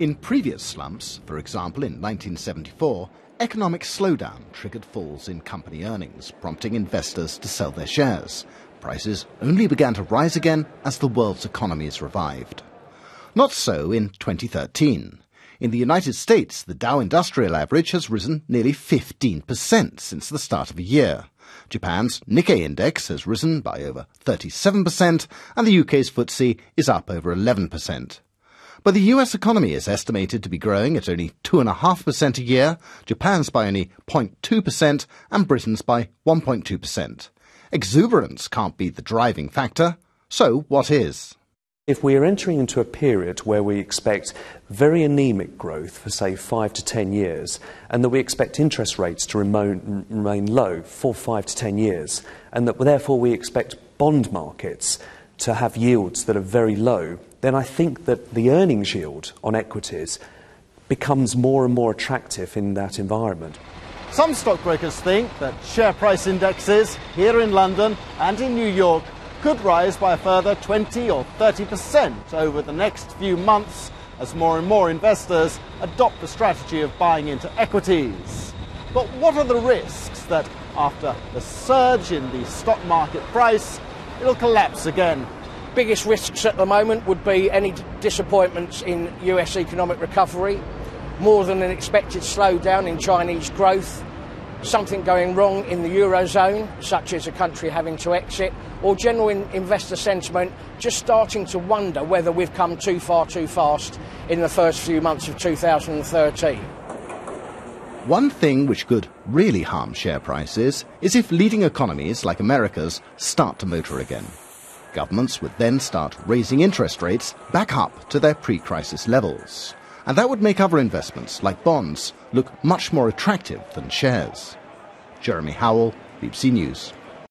In previous slumps, for example in 1974, economic slowdown triggered falls in company earnings, prompting investors to sell their shares. Prices only began to rise again as the world's economies revived. Not so in 2013. In the United States, the Dow Industrial Average has risen nearly 15% since the start of the year. Japan's Nikkei index has risen by over 37%, and the UK's FTSE is up over 11%. But the US economy is estimated to be growing at only 2.5% a year, Japan's by only 0.2%, and Britain's by 1.2%. Exuberance can't be the driving factor. So what is? If we are entering into a period where we expect very anemic growth for, say, 5 to 10 years, and that we expect interest rates to remain low for 5 to 10 years, and that therefore we expect bond markets to have yields that are very low, then I think that the earnings yield on equities becomes more and more attractive in that environment. Some stockbrokers think that share price indexes here in London and in New York could rise by a further 20 or 30% over the next few months as more and more investors adopt the strategy of buying into equities. But what are the risks that after the surge in the stock market price, it'll collapse again? Biggest risks at the moment would be any disappointments in US economic recovery, more than an expected slowdown in Chinese growth, something going wrong in the Eurozone, such as a country having to exit, or general investor sentiment just starting to wonder whether we've come too far too fast in the first few months of 2013. One thing which could really harm share prices is if leading economies like America's start to motor again. Governments would then start raising interest rates back up to their pre-crisis levels. And that would make other investments, like bonds, look much more attractive than shares. Jeremy Howell, BBC News.